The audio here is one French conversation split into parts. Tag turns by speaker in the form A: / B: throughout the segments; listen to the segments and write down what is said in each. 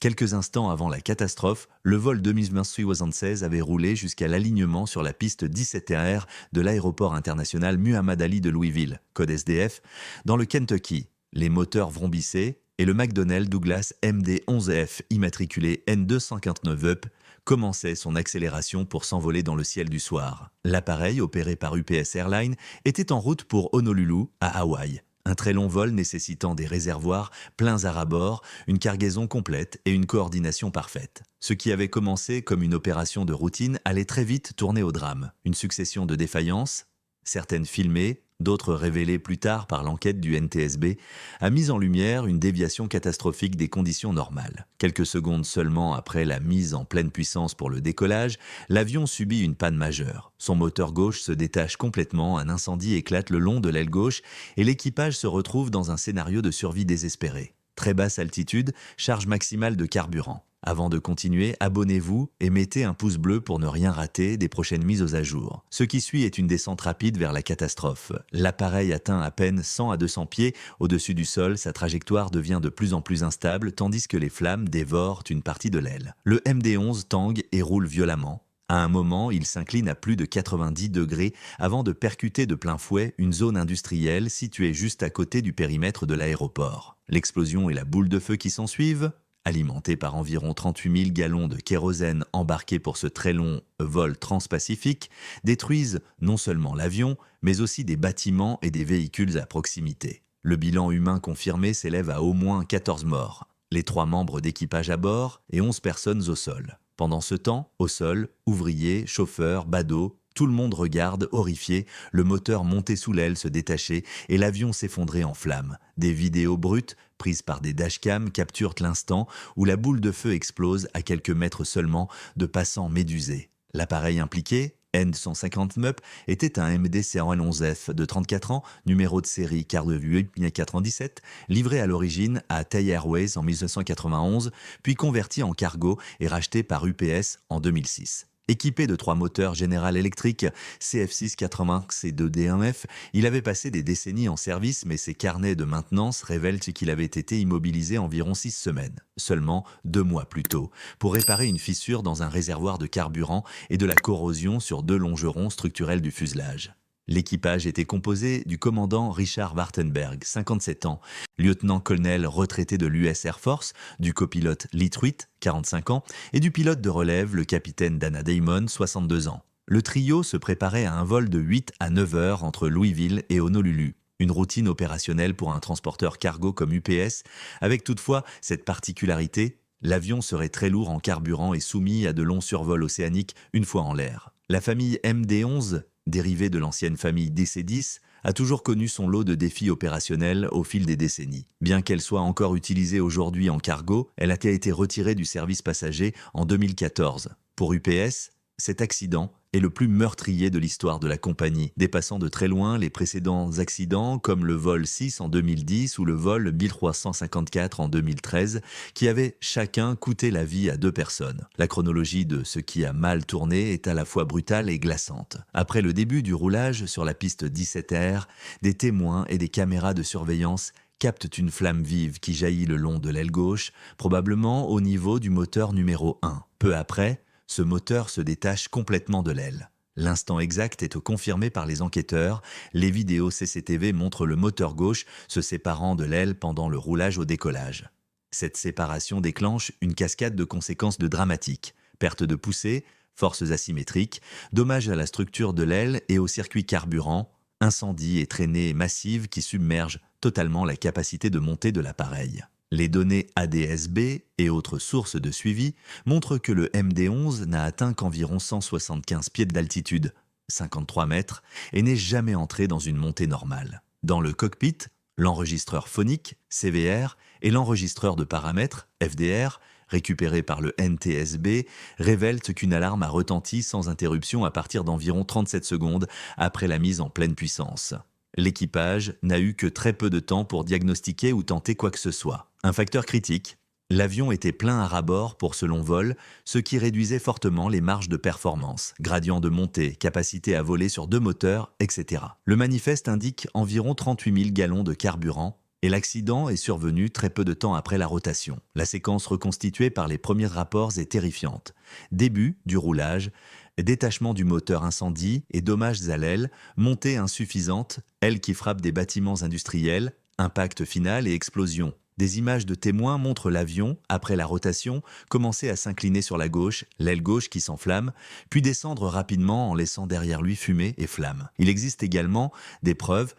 A: Quelques instants avant la catastrophe, le vol 2076 avait roulé jusqu'à l'alignement sur la piste 17R de l'aéroport international Muhammad Ali de Louisville, code SDF, dans le Kentucky. Les moteurs vrombissaient et le McDonnell Douglas MD-11F immatriculé N259up commençait son accélération pour s'envoler dans le ciel du soir. L'appareil, opéré par UPS Airlines, était en route pour Honolulu, à Hawaï. Un très long vol nécessitant des réservoirs pleins à ras-bord, une cargaison complète et une coordination parfaite. Ce qui avait commencé comme une opération de routine allait très vite tourner au drame. Une succession de défaillances, certaines filmées, d'autres révélées plus tard par l'enquête du NTSB, a mis en lumière une déviation catastrophique des conditions normales. Quelques secondes seulement après la mise en pleine puissance pour le décollage, l'avion subit une panne majeure. Son moteur gauche se détache complètement, un incendie éclate le long de l'aile gauche et l'équipage se retrouve dans un scénario de survie désespéré. Très basse altitude, charge maximale de carburant. Avant de continuer, abonnez-vous et mettez un pouce bleu pour ne rien rater des prochaines mises à jour. Ce qui suit est une descente rapide vers la catastrophe. L'appareil atteint à peine 100 à 200 pieds au-dessus du sol, sa trajectoire devient de plus en plus instable tandis que les flammes dévorent une partie de l'aile. Le MD-11 tangue et roule violemment. À un moment, il s'incline à plus de 90 degrés avant de percuter de plein fouet une zone industrielle située juste à côté du périmètre de l'aéroport. L'explosion et la boule de feu qui s'ensuivent, alimenté par environ 38 000 gallons de kérosène embarqués pour ce très long vol transpacifique, détruisent non seulement l'avion, mais aussi des bâtiments et des véhicules à proximité. Le bilan humain confirmé s'élève à au moins 14 morts, les 3 membres d'équipage à bord et 11 personnes au sol. Pendant ce temps, au sol, ouvriers, chauffeurs, badauds, tout le monde regarde, horrifié, le moteur monté sous l'aile se détacher et l'avion s'effondrer en flammes. Des vidéos brutes, prises par des dashcams, capturent l'instant où la boule de feu explose à quelques mètres seulement de passants médusés. L'appareil impliqué, N150MUP, était un MD-C11F de 34 ans, numéro de série quart de 897, livré à l'origine à Thai Airways en 1991, puis converti en cargo et racheté par UPS en 2006. Équipé de 3 moteurs General Electric CF680 et 2D1F, il avait passé des décennies en service, mais ses carnets de maintenance révèlent qu'il avait été immobilisé environ 6 semaines, seulement 2 mois plus tôt, pour réparer une fissure dans un réservoir de carburant et de la corrosion sur 2 longerons structurels du fuselage. L'équipage était composé du commandant Richard Wartenberg, 57 ans, lieutenant-colonel retraité de l'US Air Force, du copilote Lee Truitt, 45 ans, et du pilote de relève, le capitaine Dana Damon, 62 ans. Le trio se préparait à un vol de 8 à 9 heures entre Louisville et Honolulu. Une routine opérationnelle pour un transporteur cargo comme UPS, avec toutefois cette particularité, l'avion serait très lourd en carburant et soumis à de longs survols océaniques une fois en l'air. La famille MD-11, dérivée de l'ancienne famille DC-10, a toujours connu son lot de défis opérationnels au fil des décennies. Bien qu'elle soit encore utilisée aujourd'hui en cargo, elle a été retirée du service passager en 2014. Pour UPS, cet accident est le plus meurtrier de l'histoire de la compagnie, dépassant de très loin les précédents accidents comme le vol 6 en 2010 ou le vol 1354 en 2013, qui avaient chacun coûté la vie à 2 personnes. La chronologie de ce qui a mal tourné est à la fois brutale et glaçante. Après le début du roulage sur la piste 17R, des témoins et des caméras de surveillance captent une flamme vive qui jaillit le long de l'aile gauche, probablement au niveau du moteur numéro 1. Peu après, ce moteur se détache complètement de l'aile. L'instant exact est confirmé par les enquêteurs. Les vidéos CCTV montrent le moteur gauche se séparant de l'aile pendant le roulage au décollage. Cette séparation déclenche une cascade de conséquences dramatiques. Perte de poussée, forces asymétriques, dommages à la structure de l'aile et au circuit carburant, incendie et traînées massives qui submergent totalement la capacité de montée de l'appareil. Les données ADS-B et autres sources de suivi montrent que le MD-11 n'a atteint qu'environ 175 pieds d'altitude, 53 mètres, et n'est jamais entré dans une montée normale. Dans le cockpit, l'enregistreur phonique, CVR, et l'enregistreur de paramètres, FDR, récupéré par le NTSB, révèlent qu'une alarme a retenti sans interruption à partir d'environ 37 secondes après la mise en pleine puissance. L'équipage n'a eu que très peu de temps pour diagnostiquer ou tenter quoi que ce soit. Un facteur critique, l'avion était plein à ras-bord pour ce long vol, ce qui réduisait fortement les marges de performance, gradient de montée, capacité à voler sur 2 moteurs, etc. Le manifeste indique environ 38 000 gallons de carburant Et l'accident est survenu très peu de temps après la rotation. La séquence reconstituée par les premiers rapports est terrifiante. Début du roulage, détachement du moteur incendie et dommages à l'aile, montée insuffisante, aile qui frappe des bâtiments industriels, impact final et explosion. Des images de témoins montrent l'avion, après la rotation, commencer à s'incliner sur la gauche, l'aile gauche qui s'enflamme, puis descendre rapidement en laissant derrière lui fumée et flammes. Il existe également des preuves,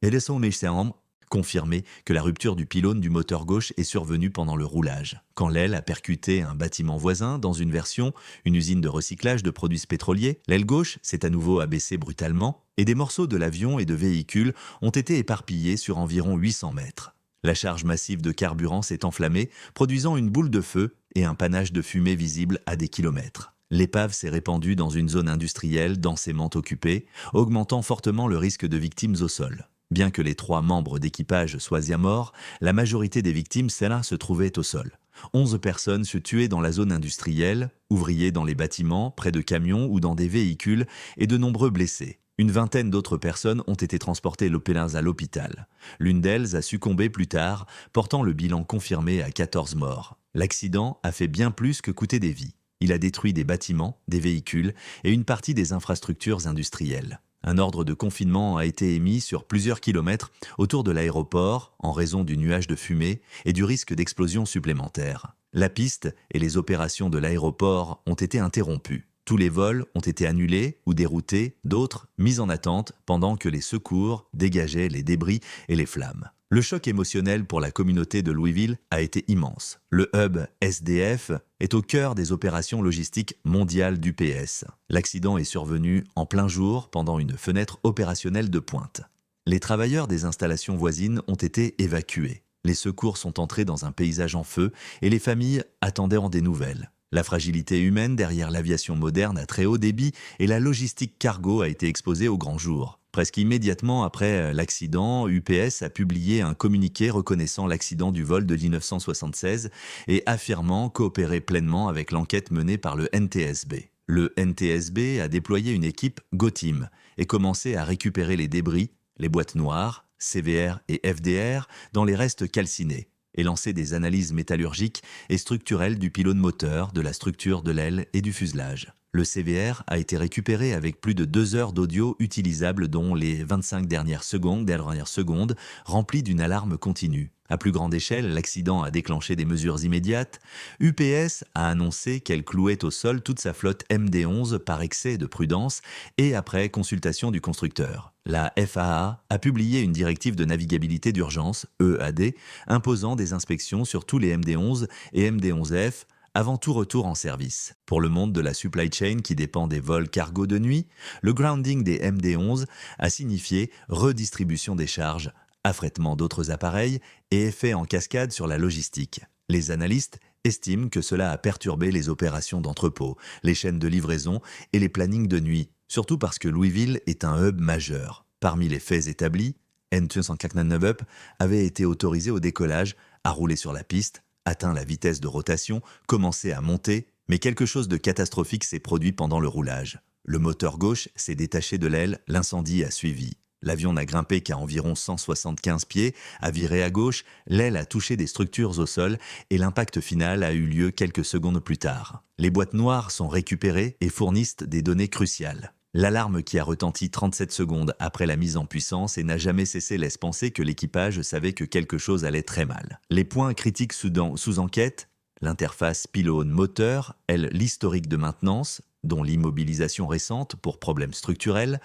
A: et des sonneschärm, confirmer que la rupture du pylône du moteur gauche est survenue pendant le roulage, quand l'aile a percuté un bâtiment voisin dans une version, une usine de recyclage de produits pétroliers. L'aile gauche s'est à nouveau abaissée brutalement et des morceaux de l'avion et de véhicules ont été éparpillés sur environ 800 mètres. La charge massive de carburant s'est enflammée, produisant une boule de feu et un panache de fumée visible à des kilomètres. L'épave s'est répandue dans une zone industrielle densément occupée, augmentant fortement le risque de victimes au sol. Bien que les 3 membres d'équipage soient déjà morts, la majorité des victimes se trouvaient au sol. 11 personnes se tuaient dans la zone industrielle, ouvriers dans les bâtiments, près de camions ou dans des véhicules, et de nombreux blessés. Une vingtaine d'autres personnes ont été transportées à l'hôpital. L'une d'elles a succombé plus tard, portant le bilan confirmé à 14 morts. L'accident a fait bien plus que coûter des vies. Il a détruit des bâtiments, des véhicules et une partie des infrastructures industrielles. Un ordre de confinement a été émis sur plusieurs kilomètres autour de l'aéroport en raison du nuage de fumée et du risque d'explosion supplémentaire. La piste et les opérations de l'aéroport ont été interrompues. Tous les vols ont été annulés ou déroutés, d'autres mis en attente pendant que les secours dégageaient les débris et les flammes. Le choc émotionnel pour la communauté de Louisville a été immense. Le hub SDF est au cœur des opérations logistiques mondiales d'UPS. L'accident est survenu en plein jour pendant une fenêtre opérationnelle de pointe. Les travailleurs des installations voisines ont été évacués. Les secours sont entrés dans un paysage en feu et les familles attendaient des nouvelles. La fragilité humaine derrière l'aviation moderne à très haut débit et la logistique cargo a été exposée au grand jour. Presque immédiatement après l'accident, UPS a publié un communiqué reconnaissant l'accident du vol de 1976 et affirmant coopérer pleinement avec l'enquête menée par le NTSB. Le NTSB a déployé une équipe GoTeam et commencé à récupérer les débris, les boîtes noires, CVR et FDR dans les restes calcinés, et lancer des analyses métallurgiques et structurelles du pylône moteur, de la structure de l'aile et du fuselage. Le CVR a été récupéré avec plus de 2 heures d'audio utilisables dont les 25 dernières secondes remplies d'une alarme continue. À plus grande échelle, l'accident a déclenché des mesures immédiates. UPS a annoncé qu'elle clouait au sol toute sa flotte MD-11 par excès de prudence et après consultation du constructeur. La FAA a publié une directive de navigabilité d'urgence, EAD, imposant des inspections sur tous les MD-11 et MD-11F avant tout retour en service. Pour le monde de la supply chain qui dépend des vols cargo de nuit, le grounding des MD-11 a signifié redistribution des charges, affrètement d'autres appareils et effet en cascade sur la logistique. Les analystes estiment que cela a perturbé les opérations d'entrepôt, les chaînes de livraison et les plannings de nuit, surtout parce que Louisville est un hub majeur. Parmi les faits établis, N249 avait été autorisé au décollage, à rouler sur la piste, atteint la vitesse de rotation, commencé à monter, mais quelque chose de catastrophique s'est produit pendant le roulage. Le moteur gauche s'est détaché de l'aile, l'incendie a suivi. L'avion n'a grimpé qu'à environ 175 pieds, a viré à gauche, l'aile a touché des structures au sol et l'impact final a eu lieu quelques secondes plus tard. Les boîtes noires sont récupérées et fournissent des données cruciales. L'alarme qui a retenti 37 secondes après la mise en puissance et n'a jamais cessé laisse penser que l'équipage savait que quelque chose allait très mal. Les points critiques sous enquête, l'interface pylône-moteur, l'historique de maintenance, dont l'immobilisation récente pour problèmes structurels,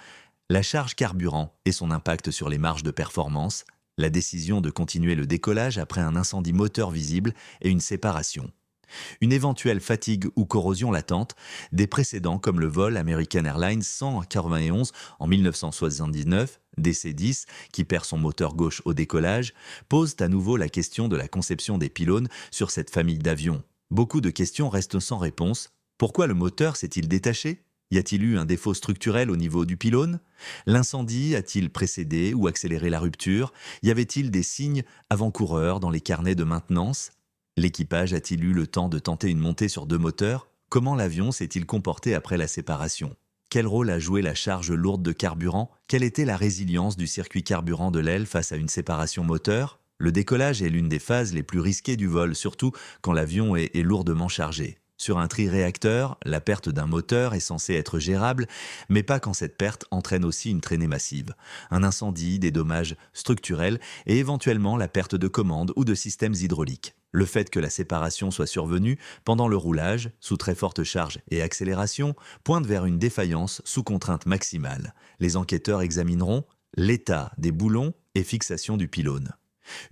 A: la charge carburant et son impact sur les marges de performance, la décision de continuer le décollage après un incendie moteur visible et une séparation. Une éventuelle fatigue ou corrosion latente, des précédents comme le vol American Airlines 191 en 1979, DC-10, qui perd son moteur gauche au décollage, posent à nouveau la question de la conception des pylônes sur cette famille d'avions. Beaucoup de questions restent sans réponse. Pourquoi le moteur s'est-il détaché ? Y a-t-il eu un défaut structurel au niveau du pylône ? L'incendie a-t-il précédé ou accéléré la rupture ? Y avait-il des signes avant-coureurs dans les carnets de maintenance ? L'équipage a-t-il eu le temps de tenter une montée sur 2 moteurs ? Comment l'avion s'est-il comporté après la séparation ? Quel rôle a joué la charge lourde de carburant ? Quelle était la résilience du circuit carburant de l'aile face à une séparation moteur ? Le décollage est l'une des phases les plus risquées du vol, surtout quand l'avion est lourdement chargé. Sur un triréacteur, la perte d'un moteur est censée être gérable, mais pas quand cette perte entraîne aussi une traînée massive, un incendie, des dommages structurels et éventuellement la perte de commandes ou de systèmes hydrauliques. Le fait que la séparation soit survenue pendant le roulage, sous très forte charge et accélération, pointe vers une défaillance sous contrainte maximale. Les enquêteurs examineront l'état des boulons et fixation du pylône.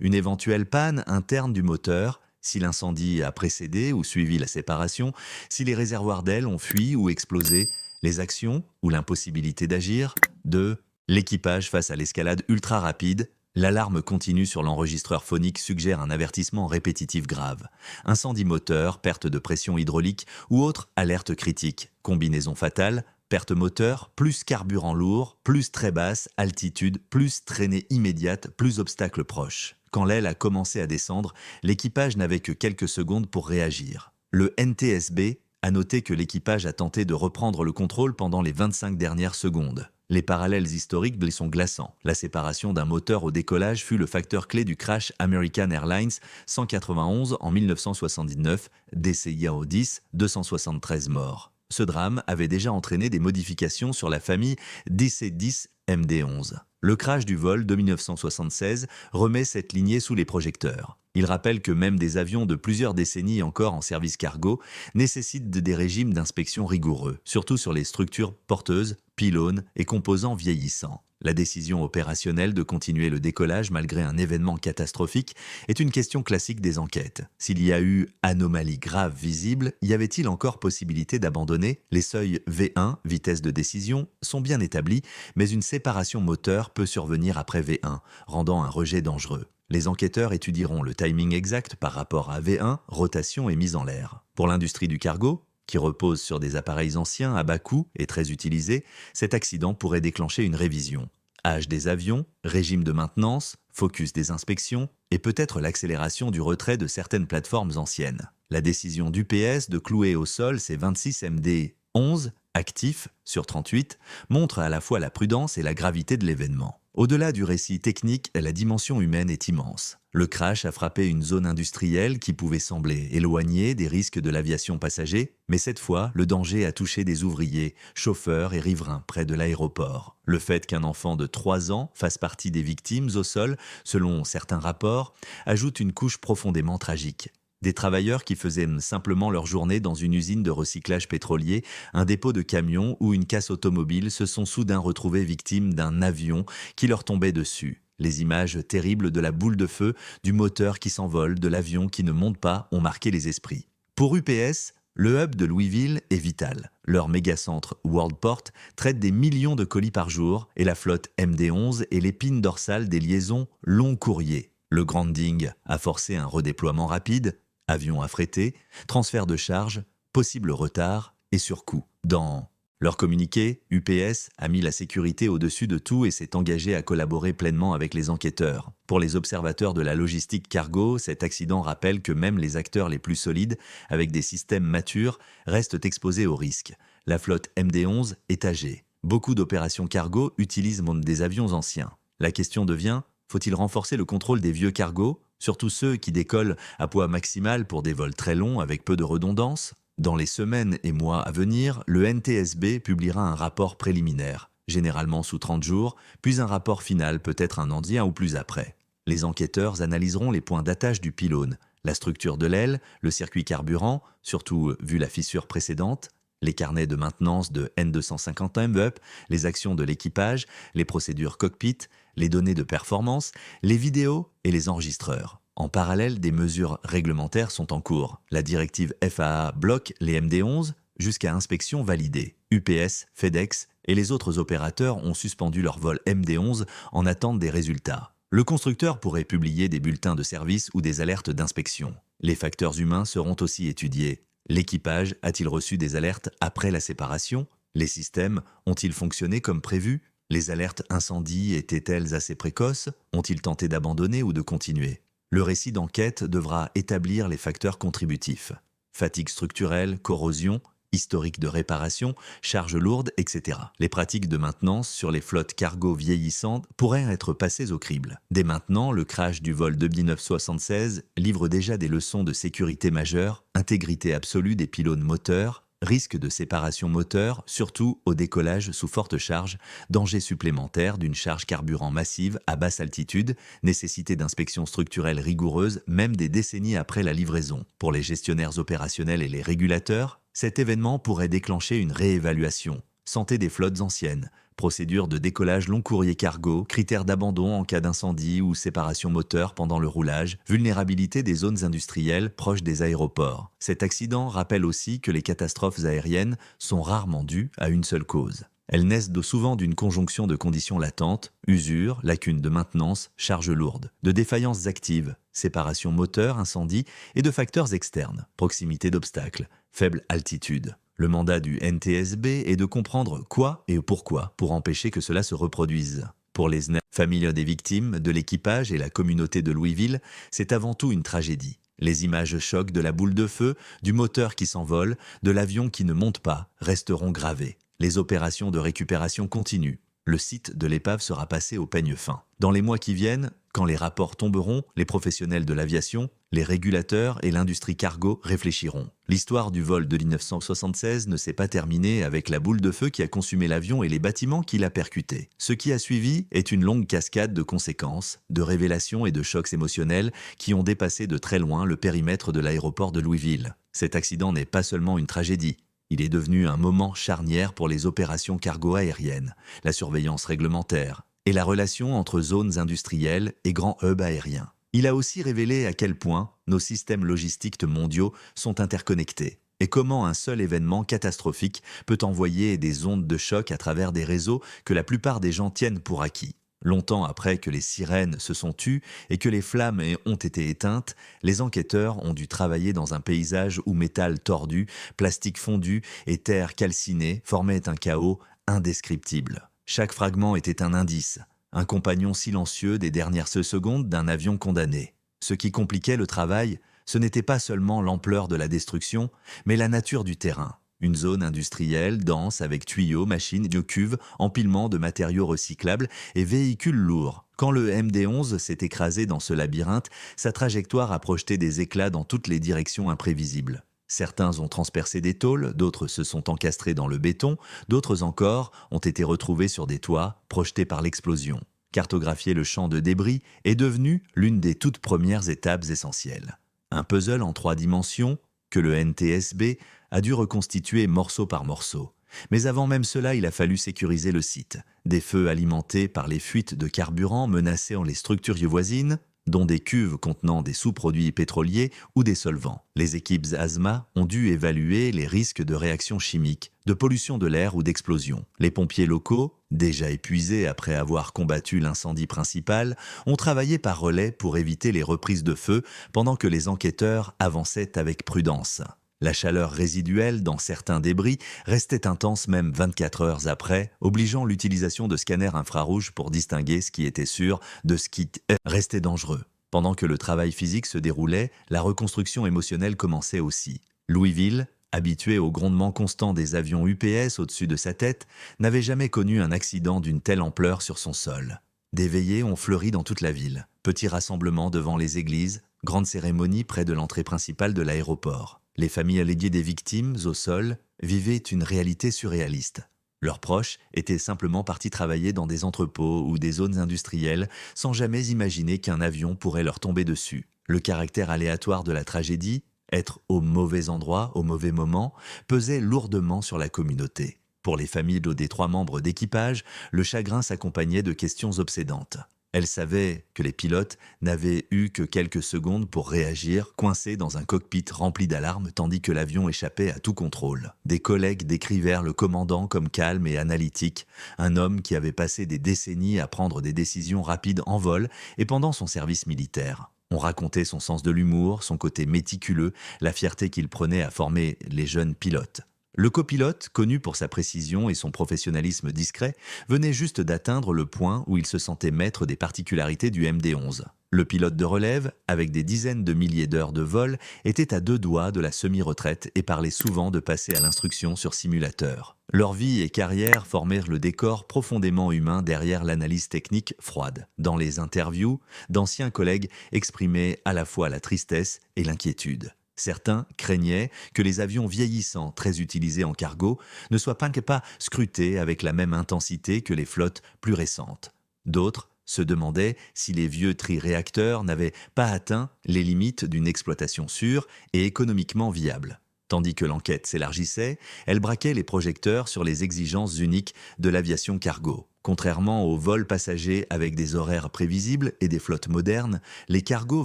A: Une éventuelle panne interne du moteur, si l'incendie a précédé ou suivi la séparation, si les réservoirs d'ailes ont fui ou explosé, les actions ou l'impossibilité d'agir. 2. L'équipage face à l'escalade ultra rapide. L'alarme continue sur l'enregistreur phonique suggère un avertissement répétitif grave. Incendie moteur, perte de pression hydraulique ou autre alerte critique. Combinaison fatale, perte moteur, plus carburant lourd, plus très basse altitude, plus traînée immédiate, plus obstacle proche. Quand l'aile a commencé à descendre, l'équipage n'avait que quelques secondes pour réagir. Le NTSB a noté que l'équipage a tenté de reprendre le contrôle pendant les 25 dernières secondes. Les parallèles historiques sont glaçants. La séparation d'un moteur au décollage fut le facteur clé du crash American Airlines 191 en 1979, DCIAO 10, 273 morts. Ce drame avait déjà entraîné des modifications sur la famille DC-10 MD-11. Le crash du vol de 1976 remet cette lignée sous les projecteurs. Il rappelle que même des avions de plusieurs décennies encore en service cargo nécessitent des régimes d'inspection rigoureux, surtout sur les structures porteuses, pylônes et composants vieillissants. La décision opérationnelle de continuer le décollage malgré un événement catastrophique est une question classique des enquêtes. S'il y a eu anomalie grave visible, y avait-il encore possibilité d'abandonner? Les seuils V1, vitesse de décision, sont bien établis, mais une séparation moteur peut survenir après V1, rendant un rejet dangereux. Les enquêteurs étudieront le timing exact par rapport à V1, rotation et mise en l'air. Pour l'industrie du cargo, qui repose sur des appareils anciens à bas coût et très utilisés, cet accident pourrait déclencher une révision. Âge des avions, régime de maintenance, focus des inspections et peut-être l'accélération du retrait de certaines plateformes anciennes. La décision d'UPS de clouer au sol ces 26 MD-11 actifs sur 38 montre à la fois la prudence et la gravité de l'événement. Au-delà du récit technique, la dimension humaine est immense. Le crash a frappé une zone industrielle qui pouvait sembler éloignée des risques de l'aviation passager, mais cette fois, le danger a touché des ouvriers, chauffeurs et riverains près de l'aéroport. Le fait qu'un enfant de 3 ans fasse partie des victimes au sol, selon certains rapports, ajoute une couche profondément tragique. Des travailleurs qui faisaient simplement leur journée dans une usine de recyclage pétrolier, un dépôt de camions ou une casse automobile se sont soudain retrouvés victimes d'un avion qui leur tombait dessus. Les images terribles de la boule de feu, du moteur qui s'envole, de l'avion qui ne monte pas ont marqué les esprits. Pour UPS, le hub de Louisville est vital. Leur mégacentre Worldport traite des millions de colis par jour et la flotte MD-11 est l'épine dorsale des liaisons long courrier. Le grounding a forcé un redéploiement rapide, avions affrétés, transfert de charges, possible retard et surcoût. Dans leur communiqué, UPS a mis la sécurité au-dessus de tout et s'est engagé à collaborer pleinement avec les enquêteurs. Pour les observateurs de la logistique cargo, cet accident rappelle que même les acteurs les plus solides, avec des systèmes matures, restent exposés au risque. La flotte MD-11 est âgée. Beaucoup d'opérations cargo utilisent des avions anciens. La question devient, faut-il renforcer le contrôle des vieux cargos, surtout ceux qui décollent à poids maximal pour des vols très longs avec peu de redondance? Dans les semaines et mois à venir, le NTSB publiera un rapport préliminaire, généralement sous 30 jours, puis un rapport final peut-être un an ou plus après. Les enquêteurs analyseront les points d'attache du pylône, la structure de l'aile, le circuit carburant, surtout vu la fissure précédente, les carnets de maintenance de N250 MUP, les actions de l'équipage, les procédures cockpit, les données de performance, les vidéos et les enregistreurs. En parallèle, des mesures réglementaires sont en cours. La directive FAA bloque les MD-11 jusqu'à inspection validée. UPS, FedEx et les autres opérateurs ont suspendu leur vol MD-11 en attente des résultats. Le constructeur pourrait publier des bulletins de service ou des alertes d'inspection. Les facteurs humains seront aussi étudiés. L'équipage a-t-il reçu des alertes après la séparation? Les systèmes ont-ils fonctionné comme prévu? Les alertes incendie étaient-elles assez précoces? Ont-ils tenté d'abandonner ou de continuer? Le récit d'enquête devra établir les facteurs contributifs. Fatigue structurelle, corrosion, historique de réparation, charges lourdes, etc. Les pratiques de maintenance sur les flottes cargo vieillissantes pourraient être passées au crible. Dès maintenant, le crash du vol de 1976 livre déjà des leçons de sécurité majeures, intégrité absolue des pylônes moteurs, risque de séparation moteur, surtout au décollage sous forte charge, danger supplémentaire d'une charge carburant massive à basse altitude, nécessité d'inspections structurelles rigoureuses même des décennies après la livraison. Pour les gestionnaires opérationnels et les régulateurs, cet événement pourrait déclencher une réévaluation. Santé des flottes anciennes, procédure de décollage long courrier cargo, critères d'abandon en cas d'incendie ou séparation moteur pendant le roulage, vulnérabilité des zones industrielles proches des aéroports. Cet accident rappelle aussi que les catastrophes aériennes sont rarement dues à une seule cause. Elles naissent souvent d'une conjonction de conditions latentes, usure, lacunes de maintenance, charges lourdes, de défaillances actives, séparation moteur, incendie et de facteurs externes, proximité d'obstacles, faible altitude. Le mandat du NTSB est de comprendre quoi et pourquoi pour empêcher que cela se reproduise. Pour les familles des victimes, de l'équipage et la communauté de Louisville, c'est avant tout une tragédie. Les images chocs de la boule de feu, du moteur qui s'envole, de l'avion qui ne monte pas, resteront gravées. Les opérations de récupération continuent. Le site de l'épave sera passé au peigne fin. Dans les mois qui viennent, quand les rapports tomberont, les professionnels de l'aviation, les régulateurs et l'industrie cargo réfléchiront. L'histoire du vol de 1976 ne s'est pas terminée avec la boule de feu qui a consumé l'avion et les bâtiments qui l'a percuté. Ce qui a suivi est une longue cascade de conséquences, de révélations et de chocs émotionnels qui ont dépassé de très loin le périmètre de l'aéroport de Louisville. Cet accident n'est pas seulement une tragédie. Il est devenu un moment charnière pour les opérations cargo aériennes, la surveillance réglementaire et la relation entre zones industrielles et grands hubs aériens. Il a aussi révélé à quel point nos systèmes logistiques mondiaux sont interconnectés et comment un seul événement catastrophique peut envoyer des ondes de choc à travers des réseaux que la plupart des gens tiennent pour acquis. Longtemps après que les sirènes se sont tues et que les flammes ont été éteintes, les enquêteurs ont dû travailler dans un paysage où métal tordu, plastique fondu et terre calcinée formaient un chaos indescriptible. Chaque fragment était un indice, un compagnon silencieux des dernières secondes d'un avion condamné. Ce qui compliquait le travail, ce n'était pas seulement l'ampleur de la destruction, mais la nature du terrain. Une zone industrielle dense avec tuyaux, machines, de cuves, empilement de matériaux recyclables et véhicules lourds. Quand le MD-11 s'est écrasé dans ce labyrinthe, sa trajectoire a projeté des éclats dans toutes les directions imprévisibles. Certains ont transpercé des tôles, d'autres se sont encastrés dans le béton, d'autres encore ont été retrouvés sur des toits, projetés par l'explosion. Cartographier le champ de débris est devenu l'une des toutes premières étapes essentielles. Un puzzle en 3 dimensions que le NTSB a dû reconstituer morceau par morceau. Mais avant même cela, il a fallu sécuriser le site. Des feux alimentés par les fuites de carburant menaçant les structures voisines, dont des cuves contenant des sous-produits pétroliers ou des solvants. Les équipes ASMA ont dû évaluer les risques de réactions chimiques, de pollution de l'air ou d'explosion. Les pompiers locaux, déjà épuisés après avoir combattu l'incendie principal, ont travaillé par relais pour éviter les reprises de feu pendant que les enquêteurs avançaient avec prudence. La chaleur résiduelle dans certains débris restait intense même 24 heures après, obligeant l'utilisation de scanners infrarouges pour distinguer ce qui était sûr de ce qui restait dangereux. Pendant que le travail physique se déroulait, la reconstruction émotionnelle commençait aussi. Louisville, habitué au grondement constant des avions UPS au-dessus de sa tête, n'avait jamais connu un accident d'une telle ampleur sur son sol. Des veillées ont fleuri dans toute la ville. Petits rassemblements devant les églises, grandes cérémonies près de l'entrée principale de l'aéroport. Les familles alléguées des victimes, au sol, vivaient une réalité surréaliste. Leurs proches étaient simplement partis travailler dans des entrepôts ou des zones industrielles sans jamais imaginer qu'un avion pourrait leur tomber dessus. Le caractère aléatoire de la tragédie, être au mauvais endroit, au mauvais moment, pesait lourdement sur la communauté. Pour les familles des 3 membres d'équipage, le chagrin s'accompagnait de questions obsédantes. Elles savaient que les pilotes n'avaient eu que quelques secondes pour réagir, coincés dans un cockpit rempli d'alarmes tandis que l'avion échappait à tout contrôle. Des collègues décrivèrent le commandant comme calme et analytique, un homme qui avait passé des décennies à prendre des décisions rapides en vol et pendant son service militaire. On racontait son sens de l'humour, son côté méticuleux, la fierté qu'il prenait à former les jeunes pilotes. Le copilote, connu pour sa précision et son professionnalisme discret, venait juste d'atteindre le point où il se sentait maître des particularités du MD-11. Le pilote de relève, avec des dizaines de milliers d'heures de vol, était à 2 doigts de la semi-retraite et parlait souvent de passer à l'instruction sur simulateur. Leur vie et carrière formèrent le décor profondément humain derrière l'analyse technique froide. Dans les interviews, d'anciens collègues exprimaient à la fois la tristesse et l'inquiétude. Certains craignaient que les avions vieillissants, très utilisés en cargo, ne soient pas scrutés avec la même intensité que les flottes plus récentes. D'autres se demandaient si les vieux triréacteurs n'avaient pas atteint les limites d'une exploitation sûre et économiquement viable. Tandis que l'enquête s'élargissait, elle braquait les projecteurs sur les exigences uniques de l'aviation cargo. Contrairement aux vols passagers avec des horaires prévisibles et des flottes modernes, les cargos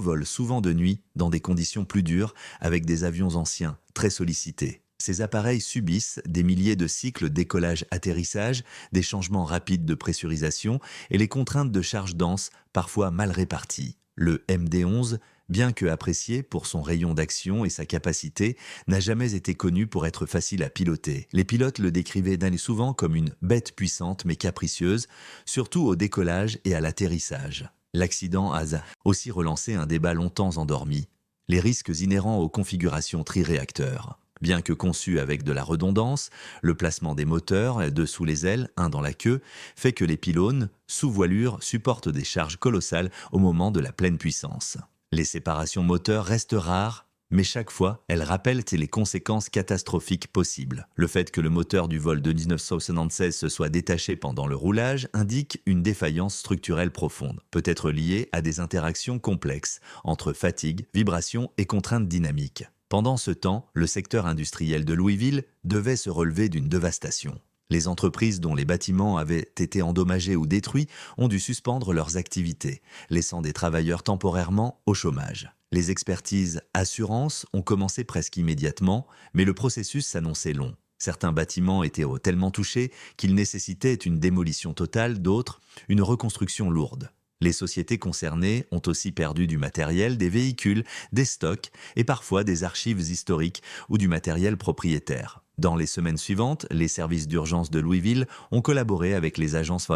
A: volent souvent de nuit dans des conditions plus dures avec des avions anciens, très sollicités. Ces appareils subissent des milliers de cycles décollage-atterrissage, des changements rapides de pressurisation et les contraintes de charge dense, parfois mal réparties. Le MD-11, bien que apprécié pour son rayon d'action et sa capacité, n'a jamais été connu pour être facile à piloter. Les pilotes le décrivaient souvent comme une bête puissante mais capricieuse, surtout au décollage et à l'atterrissage. L'accident a aussi relancé un débat longtemps endormi, les risques inhérents aux configurations triréacteurs. Bien que conçu avec de la redondance, le placement des moteurs, deux sous les ailes, un dans la queue, fait que les pylônes, sous voilure, supportent des charges colossales au moment de la pleine puissance. Les séparations moteurs restent rares, mais chaque fois, elles rappellent les conséquences catastrophiques possibles. Le fait que le moteur du vol de 1976 se soit détaché pendant le roulage indique une défaillance structurelle profonde, peut-être liée à des interactions complexes entre fatigue, vibration et contraintes dynamiques. Pendant ce temps, le secteur industriel de Louisville devait se relever d'une dévastation. Les entreprises dont les bâtiments avaient été endommagés ou détruits ont dû suspendre leurs activités, laissant des travailleurs temporairement au chômage. Les expertises assurances ont commencé presque immédiatement, mais le processus s'annonçait long. Certains bâtiments étaient tellement touchés qu'ils nécessitaient une démolition totale, d'autres, une reconstruction lourde. Les sociétés concernées ont aussi perdu du matériel, des véhicules, des stocks et parfois des archives historiques ou du matériel propriétaire. Dans les semaines suivantes, les services d'urgence de Louisville ont collaboré avec les agences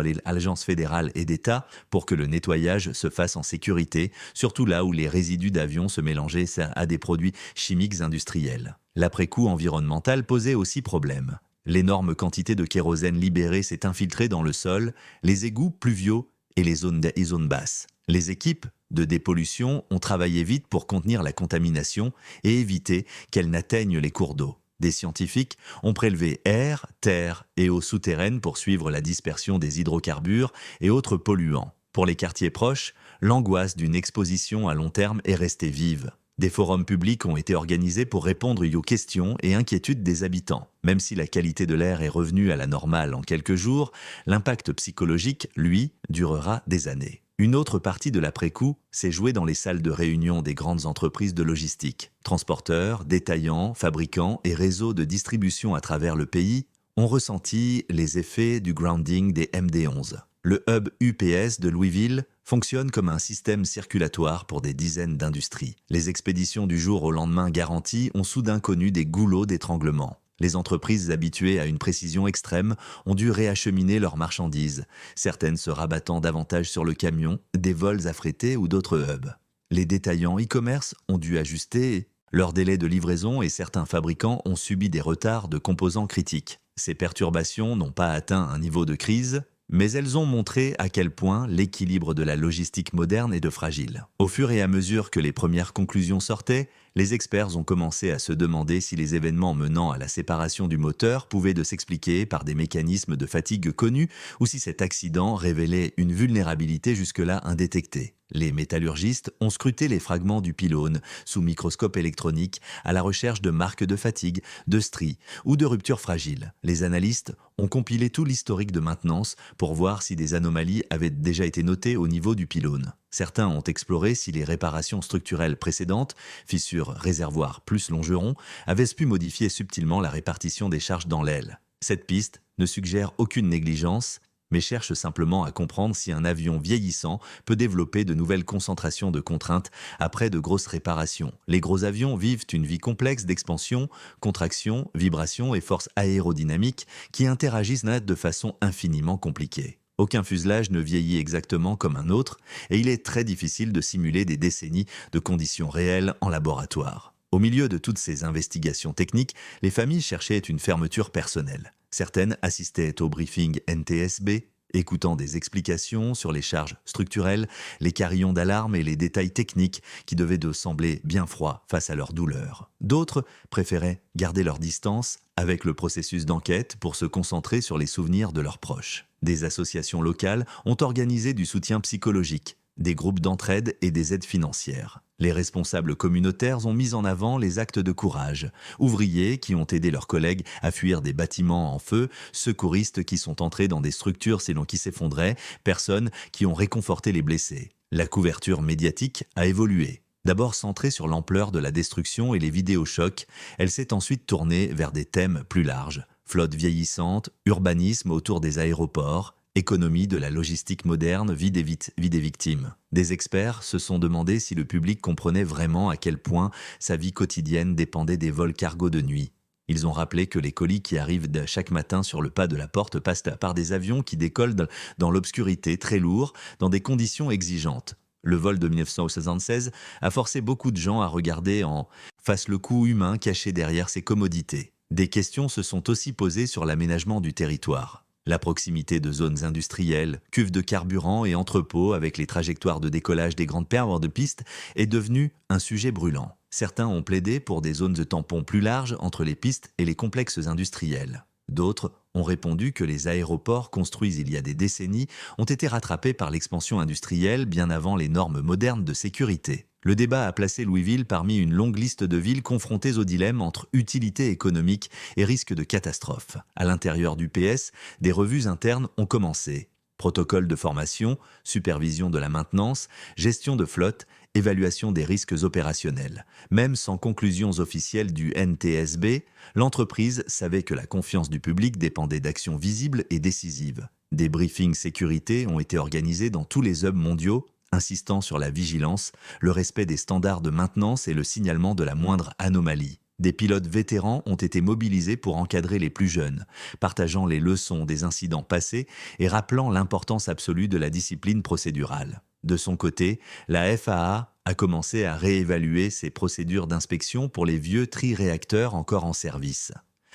A: fédérales et d'État pour que le nettoyage se fasse en sécurité, surtout là où les résidus d'avions se mélangeaient à des produits chimiques industriels. L'après-coup environnemental posait aussi problème. L'énorme quantité de kérosène libérée s'est infiltrée dans le sol, les égouts pluviaux et les zones basses. Les équipes de dépollution ont travaillé vite pour contenir la contamination et éviter qu'elle n'atteigne les cours d'eau. Des scientifiques ont prélevé air, terre et eau souterraine pour suivre la dispersion des hydrocarbures et autres polluants. Pour les quartiers proches, l'angoisse d'une exposition à long terme est restée vive. Des forums publics ont été organisés pour répondre aux questions et inquiétudes des habitants. Même si la qualité de l'air est revenue à la normale en quelques jours, l'impact psychologique, lui, durera des années. Une autre partie de l'après-coup s'est jouée dans les salles de réunion des grandes entreprises de logistique. Transporteurs, détaillants, fabricants et réseaux de distribution à travers le pays ont ressenti les effets du grounding des MD-11. Le hub UPS de Louisville fonctionne comme un système circulatoire pour des dizaines d'industries. Les expéditions du jour au lendemain garanties ont soudain connu des goulots d'étranglement. Les entreprises habituées à une précision extrême ont dû réacheminer leurs marchandises, certaines se rabattant davantage sur le camion, des vols affrétés ou d'autres hubs. Les détaillants e-commerce ont dû ajuster leurs délais de livraison et certains fabricants ont subi des retards de composants critiques. Ces perturbations n'ont pas atteint un niveau de crise, mais elles ont montré à quel point l'équilibre de la logistique moderne est fragile. Au fur et à mesure que les premières conclusions sortaient, les experts ont commencé à se demander si les événements menant à la séparation du moteur pouvaient s'expliquer par des mécanismes de fatigue connus ou si cet accident révélait une vulnérabilité jusque-là indétectée. Les métallurgistes ont scruté les fragments du pylône sous microscope électronique à la recherche de marques de fatigue, de stries ou de ruptures fragiles. Les analystes ont compilé tout l'historique de maintenance pour voir si des anomalies avaient déjà été notées au niveau du pylône. Certains ont exploré si les réparations structurelles précédentes, fissures, réservoirs plus longerons, avaient pu modifier subtilement la répartition des charges dans l'aile. Cette piste ne suggère aucune négligence, mais cherchent simplement à comprendre si un avion vieillissant peut développer de nouvelles concentrations de contraintes après de grosses réparations. Les gros avions vivent une vie complexe d'expansion, contraction, vibration et forces aérodynamiques qui interagissent de façon infiniment compliquée. Aucun fuselage ne vieillit exactement comme un autre, et il est très difficile de simuler des décennies de conditions réelles en laboratoire. Au milieu de toutes ces investigations techniques, les familles cherchaient une fermeture personnelle. Certaines assistaient au briefing NTSB, écoutant des explications sur les charges structurelles, les carillons d'alarme et les détails techniques qui devaient de sembler bien froids face à leur douleur. D'autres préféraient garder leur distance avec le processus d'enquête pour se concentrer sur les souvenirs de leurs proches. Des associations locales ont organisé du soutien psychologique, des groupes d'entraide et des aides financières. Les responsables communautaires ont mis en avant les actes de courage, ouvriers qui ont aidé leurs collègues à fuir des bâtiments en feu, secouristes qui sont entrés dans des structures selon qui s'effondraient, personnes qui ont réconforté les blessés. La couverture médiatique a évolué. D'abord centrée sur l'ampleur de la destruction et les vidéochocs, elle s'est ensuite tournée vers des thèmes plus larges. Flotte vieillissante, urbanisme autour des aéroports, économie de la logistique moderne, vie des victimes. Des experts se sont demandé si le public comprenait vraiment à quel point sa vie quotidienne dépendait des vols cargo de nuit. Ils ont rappelé que les colis qui arrivent chaque matin sur le pas de la porte passent par des avions qui décollent dans l'obscurité, très lourds, dans des conditions exigeantes. Le vol de 1976 a forcé beaucoup de gens à regarder en face le coût humain caché derrière ces commodités. Des questions se sont aussi posées sur l'aménagement du territoire. La proximité de zones industrielles, cuves de carburant et entrepôts avec les trajectoires de décollage des grandes paires de pistes est devenue un sujet brûlant. Certains ont plaidé pour des zones de tampons plus larges entre les pistes et les complexes industriels. D'autres ont répondu que les aéroports construits il y a des décennies ont été rattrapés par l'expansion industrielle bien avant les normes modernes de sécurité. Le débat a placé Louisville parmi une longue liste de villes confrontées au dilemme entre utilité économique et risque de catastrophe. À l'intérieur du PS, des revues internes ont commencé. Protocole de formation, supervision de la maintenance, gestion de flotte, évaluation des risques opérationnels. Même sans conclusions officielles du NTSB, l'entreprise savait que la confiance du public dépendait d'actions visibles et décisives. Des briefings sécurité ont été organisés dans tous les hubs mondiaux, insistant sur la vigilance, le respect des standards de maintenance et le signalement de la moindre anomalie. Des pilotes vétérans ont été mobilisés pour encadrer les plus jeunes, partageant les leçons des incidents passés et rappelant l'importance absolue de la discipline procédurale. De son côté, la FAA a commencé à réévaluer ses procédures d'inspection pour les vieux triréacteurs encore en service.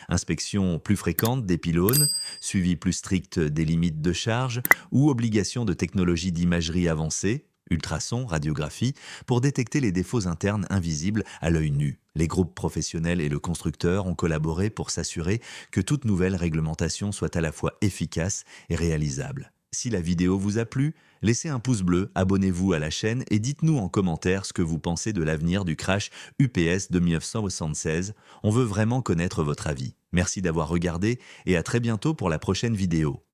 A: Inspection plus fréquente des pylônes, suivi plus strict des limites de charge ou obligation de technologie d'imagerie avancée, ultrasons, radiographie, pour détecter les défauts internes invisibles à l'œil nu. Les groupes professionnels et le constructeur ont collaboré pour s'assurer que toute nouvelle réglementation soit à la fois efficace et réalisable. Si la vidéo vous a plu, laissez un pouce bleu, abonnez-vous à la chaîne et dites-nous en commentaire ce que vous pensez de l'avenir du crash UPS de 1976. On veut vraiment connaître votre avis. Merci d'avoir regardé et à très bientôt pour la prochaine vidéo.